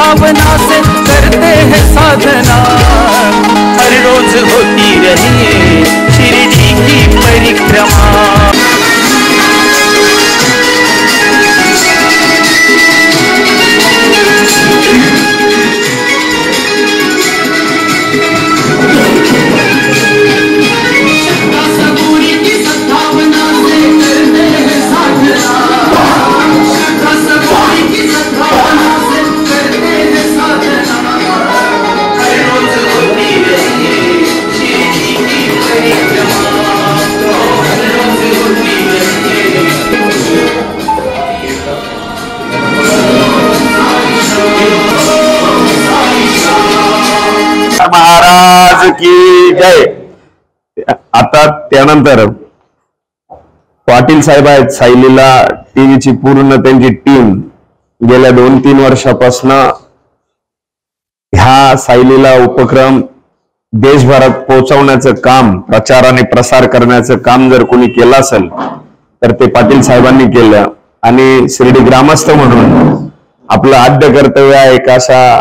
सद्भावना से करते हैं साधना। हर रोज होती रहे शिरडी की परिक्रमा। महाराज की जय। आता त्यानंतर पाटील साहेब आहेत सायलीला टीव्हीची पूर्ण त्यांची टीम गेल्या 2-3 वर्षापासून ह्या सायलीला उपक्रम देशभरात पोहोचवण्याचं काम, प्रचार आणि प्रसार करण्याचं काम जर कोणी केलं असेल तर ते पाटील साहेबांनी केलं। आणि शिर्डी ग्रामस्थ म्हणून आपलं आद्य कर्तव्य आहे एक अशा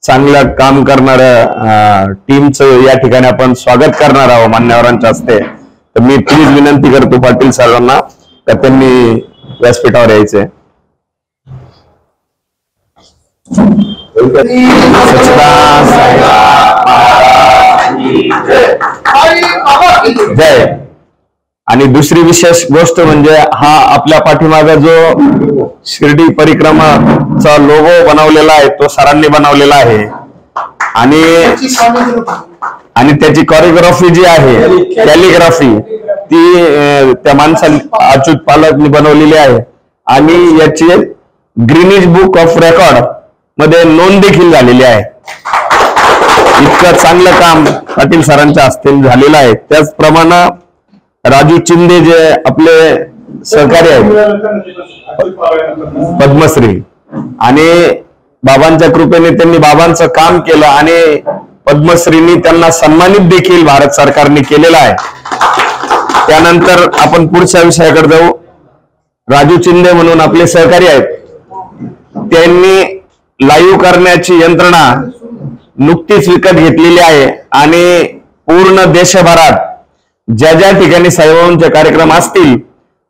चांगलं काम करणाऱ्या टीमचं या ठिकाणी आपण स्वागत करणार आहोत मान्यवरांच्या हस्ते। तर मी प्लीज विनंती करतो पाटील साहेबांना का त्यांनी व्यासपीठावर यायचे। जय। आणि दुसरी विशेष गोष्ट म्हणजे हा आपल्या पाठीमागे जो शिर्डी परिक्रमाचा लोगो बनवलेला आहे तो सरांनी बनवलेला आहे आणि त्याची कोरिओग्राफी जी आहे कॅलिग्राफी ती त्या माणसाने अच्युत पालकनी बनवलेली आहे आणि याची ग्रीनिज बुक ऑफ रेकॉर्ड मध्ये नोंद देखील झालेली आहे। इतकं चांगलं काम पाटील सरांच्या हस्ते झालेलं आहे। त्याचप्रमाणे राजू चिंदे जे आपले सहकारी आहेत पद्मश्री आणि बाबांच्या कृपेने त्यांनी बाबांचं काम केलं आणि पद्मश्रीनी त्यांना सन्मानित देखील भारत सरकारने केलेला आहे। त्यानंतर आपण पुढच्या विषयाकडे जाऊ। राजू चिंदे म्हणून आपले सहकारी आहेत त्यांनी लाईव्ह करण्याची यंत्रणा नुकतीच विकत घेतलेली आहे आणि पूर्ण देशभरात ज्या ज्या ठिकाणी साईबाबांचे कार्यक्रम असतील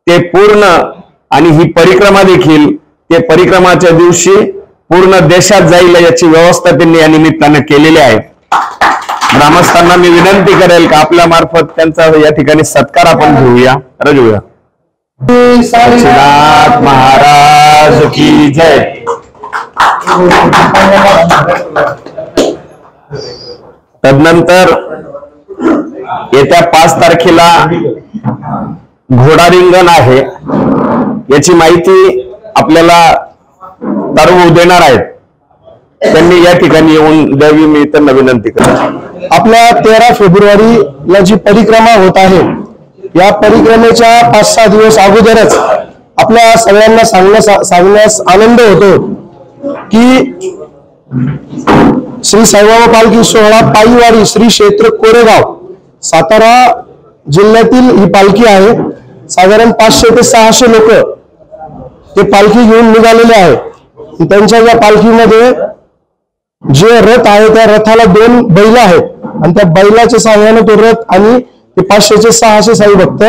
ते पूर्ण आणि ही परिक्रमा देखील ते परिक्रमाच्या दिवशी पूर्ण देशात जाईल याची व्यवस्था त्यांनी या निमित्ताने केलेली आहे। ग्रामस्थांना मी विनंती करेल का आपल्या मार्फत त्यांचा या ठिकाणी सत्कार आपण घेऊया। रजूया। सच्चिदानंद महाराज की जय। तदनंतर येत्या 5 तारखेला घोडा रिंगण आहे याची माहिती आपल्याला तारुव देणार आहेत। त्यांनी या ठिकाणी येऊन द्यावी मी त्यांना विनंती करतो। आपल्या 13 फेब्रुवारीला जी परिक्रमा होत आहे या परिक्रमेच्या 5-6 दिवस अगोदरच आपल्या सगळ्यांना सांगण्यास आनंद होतो की श्री साईबाबा पालखी सोहळा पायीवाडी श्री क्षेत्र कोरेगाव सातारा जिल्ह्यातील ही पालखी आहे। साधारण 500 ते 600 लोक ते पालखी घेऊन निघालेले आहे। त्यांच्या या पालखीमध्ये जे रथ आहे त्या रथाला 2 बैल आहेत आणि त्या बैलाच्या सहाय्याने तो रथ आणि ते 500 ते 600 साई भक्त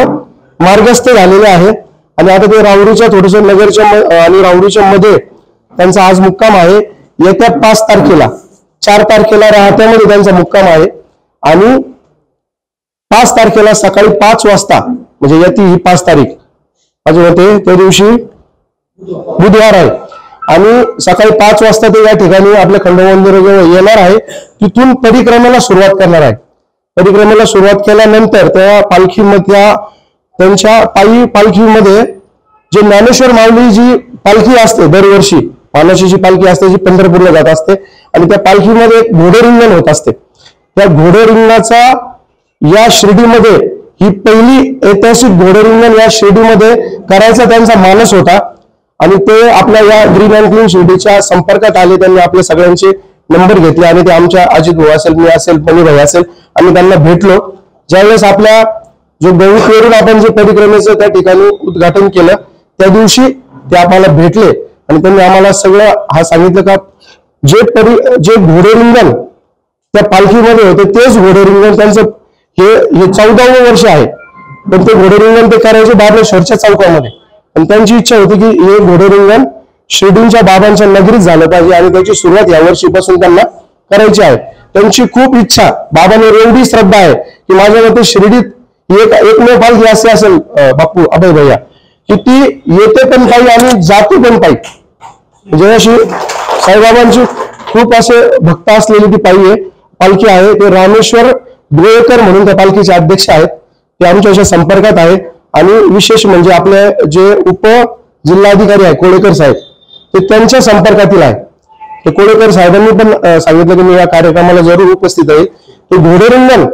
मार्गस्थ झालेले आहेत आणि आता ते राहुरीच्या थोडस नगरच्या आणि राहुरीच्या मध्ये त्यांचा आज मुक्काम आहे। येत्या 5 तारखेला 4 तारखेला राहत्यामध्ये त्यांचा मुक्काम आहे आणि 5 तारखेला सकाळी 5 वाजता म्हणजे येती ही 5 तारीख माझे होते त्या दिवशी बुधवार आहे आणि सकाळी 5 वाजता ते या ठिकाणी आपल्या खंडोबा येणार आहे। तिथून परिक्रमेला सुरुवात करणार आहे। परिक्रमेला सुरुवात केल्यानंतर त्या पालखीमधल्या त्यांच्या पायी पालखीमध्ये जे ज्ञानेश्वर माऊली जी पालखी असते दरवर्षी मानाची जी पालखी असते जी पंढरपूरला जात असते आणि त्या पालखीमध्ये एक घोडे रिंगण होत असते। त्या घोडे रिंगणाचा या शिर्डीमध्ये ही पहिली ऐतिहासिक घोडे रिंगण या शिर्डीमध्ये करायचा त्यांचा मानस होता आणि ते आपल्या या ग्रीन अँड क्लीन शिर्डीच्या संपर्कात आले। त्यांनी आपल्या सगळ्यांचे नंबर घेतले आणि ते आमच्या अजित भाऊ असेल मी असेल पनी भाई असेल आम्ही त्यांना भेटलो। ज्यावेळेस आपल्या जो गौरीवरून आपण जे परिक्रमेचं त्या ठिकाणी उद्घाटन केलं त्या दिवशी ते आम्हाला भेटले आणि त्यांनी आम्हाला सगळं हा सांगितलं का जे घोडे रिंगण त्या पालखीमध्ये होते तेच घोडे रिंगण त्यांचं हे 14वं वर्ष आहे. पण ते घोडे रिंगण ते करायचे बाबळेश्वरच्या चौकामध्ये. आणि त्यांची इच्छा होती की हे घोडे रिंगण शिर्डीच्या बाबांच्या नगरीत झालं पाहिजे आणि त्याची सुरुवात या वर्षीपासून त्यांना करायची आहे. त्यांची खूप इच्छा, बाबांवर एवढी श्रद्धा आहे की माझ्या मते शिर्डीत एकमेव पालखी असे असेल बापू अभय भैया की ती येते पण पायी आणि जाते पण पायी. म्हणजे अशी साईबाबांची खूप असे भक्त असलेली ती पालखी आहे. ते रामेश्वर गोळेकर म्हणून त्या पालखीचे अध्यक्ष आहेत. ते आमच्या संपर्कात आहे. आणि विशेष म्हणजे आपले जे उप जिल्हाधिकारी आहे कोळेकर साहेब ते त्यांच्या संपर्कातील आहे. ते कोळेकर साहेबांनी पण सांगितलं की मी या कार्यक्रमाला जरूर उपस्थित आहे. ते घोडे रिंगण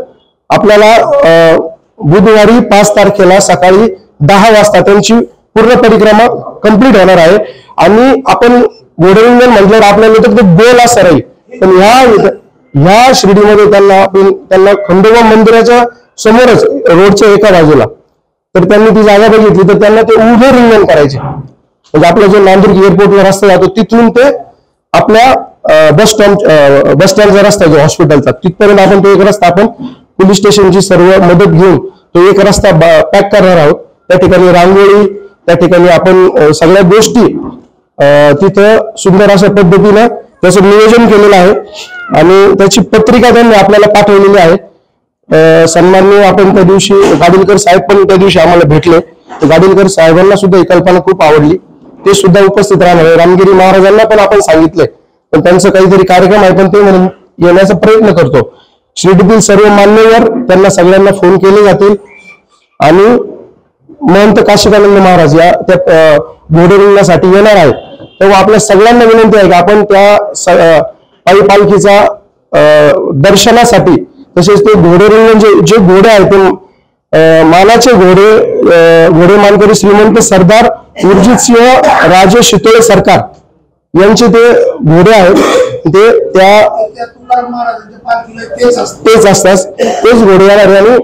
आपल्याला बुधवारी 5 तारखेला सकाळी 10 वाजता त्यांची पूर्ण परिक्रमा कंप्लीट होणार आहे. आणि आपण घोडे रिंगण म्हटल्यावर आपल्याला तर गोल असं राहील. पण ह्या शिर्डीमध्ये त्यांना खंडोबा मंदिराच्या समोरच रोडच्या एका बाजूला तर त्यांनी ती जागा बघितली तर त्यांना ते उभे रिंगण करायचे. म्हणजे आपला जो नांदुर्ग एअरपोर्टला रस्ता जातो तिथून ते आपल्या बस स्टँडचा रस्ता जो हॉस्पिटलचा तिथपर्यंत आपण तो एक रस्ता आपण पोलीस स्टेशनची सर्व मदत घेऊन तो एक रस्ता पॅक करणार आहोत. त्या ठिकाणी रांगोळी, त्या ठिकाणी आपण सगळ्या गोष्टी तिथं सुंदर अशा पद्धतीनं त्याचं नियोजन केलेलं आहे. आणि त्याची पत्रिका त्यांनी आपल्याला पाठवलेली आहे. सन्माननीय आपण त्या दिवशी गाडीलकर साहेब पण त्या दिवशी आम्हाला भेटले. गाडीलकर साहेबांना सुद्धा ही कल्पना खूप आवडली. ते सुद्धा उपस्थित राहणार आहे. रामगिरी महाराजांना पण आपण सांगितलंय पण त्यांचं काहीतरी कार्यक्रम आहे पण ते म्हणून येण्याचा प्रयत्न करतो. शिर्डीतील सर्व मान्यवर त्यांना सगळ्यांना फोन केले जातील. आणि महंत काशिकानंद महाराज या त्या घोडे रिंगणासाठी येणार आहेत. तेव्हा आपल्या सगळ्यांना विनंती आहे की आपण त्या पायी पालखीचा दर्शनासाठी तसेच ते घोडे रिंगण जे घोडे आहेत ते मानाचे घोडे मानकरी श्रीमंत सरदार उर्जित सिंह राजे शितोळे सरकार यांचे ते घोडे आहेत. ते तेच असतात तेच घोडे येणार. आणि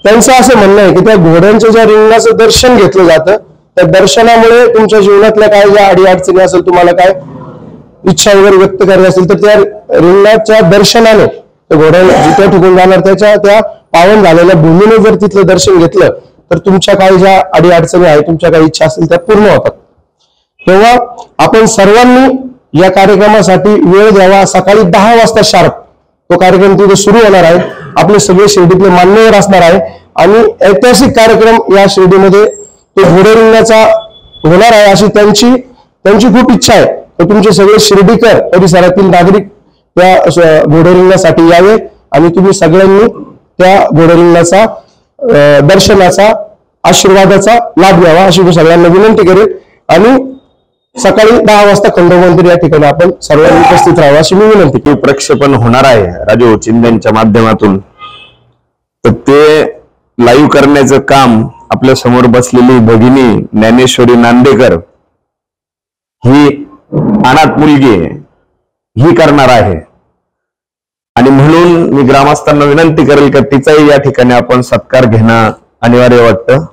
त्यांचं असं म्हणणं आहे की त्या घोड्यांच्या ज्या रिंगणाचं दर्शन घेतलं जातं त्या दर्शनामुळे तुमच्या जीवनातल्या काय ज्या अडीअडचणी असेल, तुम्हाला काय इच्छा वगैरे व्यक्त करायची असेल तर त्या रिंगणाच्या दर्शनाने घोड्या जिथे ठिकून जाणार त्याच्या त्या पावन झालेल्या भूमीने जर तिथलं दर्शन घेतलं तर तुमच्या काही ज्या अडीअडचणी आहेत, तुमच्या काही इच्छा असतील त्या पूर्ण होतात. तेव्हा आपण सर्वांनी या कार्यक्रमासाठी वेळ द्यावा. सकाळी 10 वाजता शार्प तो कार्यक्रम तिथे सुरू होणार आहे. आपले सगळे शिर्डीतले मान्यवर असणार आहे. आणि ऐतिहासिक कार्यक्रम या शिर्डीमध्ये तो घोडे रिंगणाचा होणार आहे अशी त्यांची खूप इच्छा आहे. तर तुमचे सगळे शिर्डीकर परिसरातील नागरिक त्या घोडे रिंगणासाठी यावे आणि तुम्ही सगळ्यांनी त्या घोडे रिंगणाचा दर्शनाचा आशीर्वादाचा लाभ घ्यावा अशी मी सगळ्यांना विनंती करेन. आणि सकाळी 10 वाजता खंडोबा मंदिर या ठिकाणी आपण सर्वांनी उपस्थित राहावं अशी मी विनंती. प्रक्षेपण होणार आहे राजू चिंदेच्या माध्यमातून. तर ते लाईव्ह करण्याचं काम आपल्या समोर बसलेली भगिनी ज्ञानेश्वरी नांदेकर ही अनाथ मुलगी ही करणार आहे. आणि म्हणून मी ग्रामस्थांना विनंती करेल की तिचाही या ठिकाणी आपण सत्कार घेणं अनिवार्य वाटतं.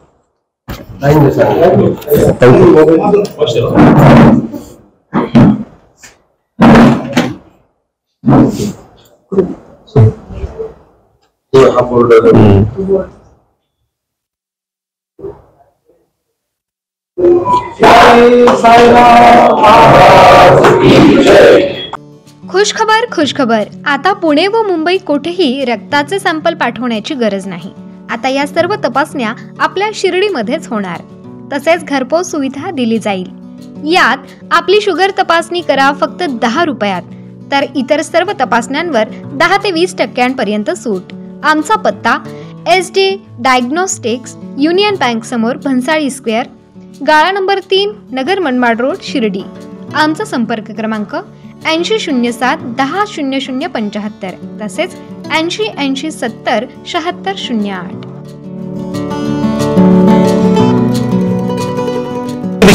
खुशखबर. आता पुणे व मुंबई कुठेही रक्ताचे सॅम्पल पाठवण्याची गरज नाही. आता या सर्व तपासण्या आपल्या शिर्डीमध्येच होणार. तसेच घरपोच सुविधा दिली जाईल. यात आपली शुगर तपासणी करा फक्त 10 रुपयात. तर इतर सर्व तपासण्यांवर 10 ते 20% सूट. आमचा पत्ता SD डायग्नोस्टिक्स, युनियन बँक समोर, भन्साळी स्क्वेअर, गाळा नंबर 3, नगर मनमाड रोड, शिर्डी. आमचा संपर्क क्रमांक 8007 10 0075 तसेच 80 80 70 76 08.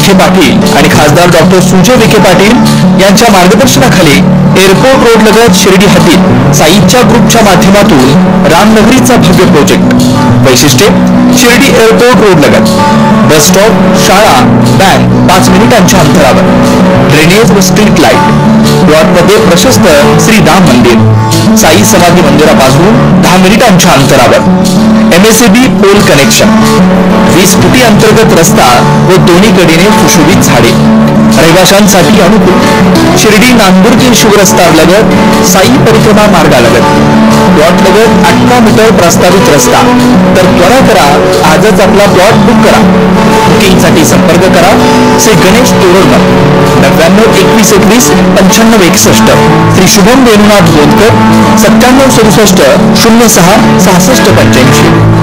विखे पाटील आणि खासदार डॉक्टर सुजय विखे पाटील यांच्या मार्गदर्शनाखाली एअरपोर्ट रोड लगत शिर्डी हद्दीत साईच्या ग्रुपच्या माध्यमातून रामनगरीचा भव्य प्रोजेक्ट. वैशिष्ट्ये: शिर्डी एअरपोर्ट रोड लगत बस स्टॉप, शाळा, बँक 5 मिनिटांच्या अंतरावर, ड्रेनेज व स्ट्रीट लाईट, प्लॉटमध्ये प्रशस्त श्री राम मंदिर, साई समाधी मंदिरापासून 10 मिनिटांच्या अंतरावर, MSAB पोल कनेक्शन, 20 फुटी अंतर्गत रस्ता व दोन्ही कडेने सुशोभित झाडे, रहिवाशांसाठी अनुकूल. शिर्डी नांदुर्गी शिवरस्ता लगत साई परिक्रमा मार्गालगत प्लॉट लगत 18 मीटर प्रस्तावित रस्ता. तर त्वरा करा, आजच आपला प्लॉट बुक करा. बुकिंगसाठी संपर्क करा श्री गणेश तोरडमल 99 21 21 95 61, श्री शुभम वेणुनाथ गोंदकर 97 67 06 66 85.